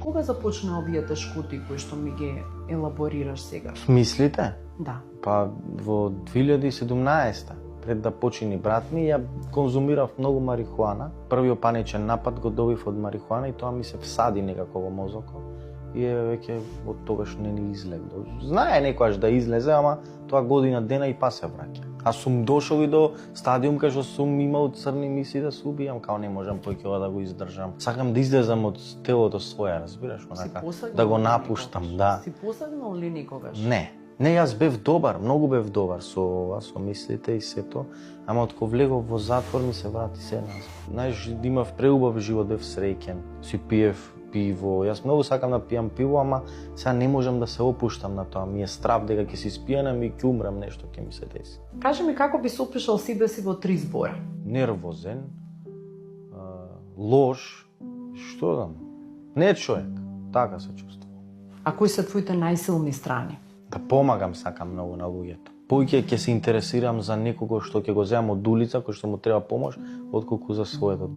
Кога започна овие тешкоти кои што ми ги елаборираш сега? Мислите? Да. Па во 2017 пред да почини брат ми, ја конзумирав многу марихуана. Првиот паничен напад го добив од марихуана и тоа ми се всади некако во мозокот. И веќе од тогаш не ни излегло. Знае некојаш да излезе, ама тоа година дена и па се враќа. А сум дошол и до стадиум кај што сум имал црни мисли да се убијам, као не можам повеќе ова да го издржам. Сакам да излезам од телото свое, разбираш, онака, да го напуштам, да. Си посагнал ли никогаш? Не. Не, јас бев добар, многу бев добар со ова, со мислите и сето, ама од кога влегов во затвор ми се врати се назад. Знаеш, имав преубав живот, бев среќен, си пиев пиво. Јас многу сакам да пијам пиво, ама сега не можам да се опуштам на тоа. Ми е страв дека ќе се испијанам и ќе умрам, нешто ќе ми се деси. Кажи ми како би се опишал себе си во 3 збора? Нервозен, лош, што дам? Не човек, така се чувствувам. А кои се твоите најсилни страни? Да помагам сакам многу на луѓето. Повеќе ќе се интересирам за некого што ќе го земам од улица, кој што му треба помош, отколку за своето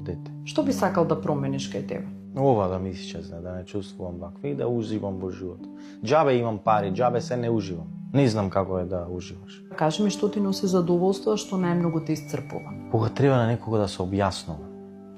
дете. Што би сакал да промениш кај тебе? Ова да ми исчезне, да не чувствувам вакви и да уживам во живот. Џабе имам пари, џабе се не уживам. Не знам како е да уживаш. Кажи ми што ти носи задоволство, што најмногу те исцрпува? Кога треба на некого да се објаснува,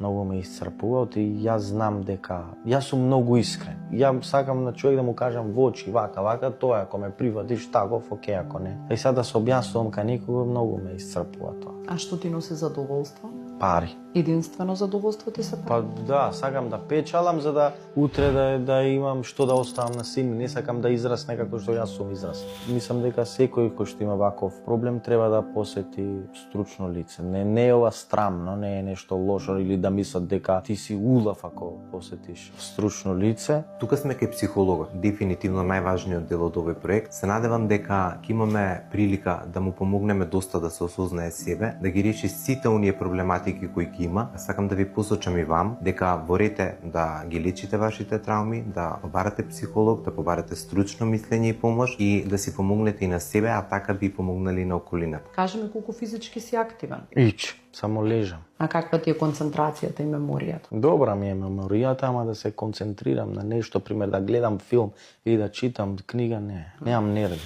многу ме исцрпува, и јас знам дека јас сум многу искрен. Ја сакам на човек да му кажам во очи вака, тоа ако ме прифатиш таков, окей, ако не. И сега да се објаснувам кај некого многу ме исцрпува тоа. А што ти носи задоволство? Пари. Единствено задоволство ти се пари? Па да, сакам да печалам за да утре да имам што да оставам на син. Не сакам да израсне како што јас сум израснал. Мислам дека секој кој што има ваков проблем треба да посети стручно лице. Не е ова страмно, не е нешто лошо или да мислат дека ти си улав ако посетиш стручно лице. Тука сме кај психологот, дефинитивно најважниот дел од овој проект. Се надевам дека ќе имаме прилика да му помогнеме доста да се осознае себе, да ги реши сите оние проблематики кои ги има. Сакам да ви посочам и вам дека ворете да ги лечите вашите трауми, да побарате психолог, да побарате стручно мислење и помош и да си помогнете и на себе, а така би помогнали на околината. Кажи ми колку физички си активен. Само лежам. А каква ти е концентрацијата и меморијата? Добра ми е меморијата, ама да се концентрирам на нешто, пример да гледам филм или да читам книга, не. Немам нерви.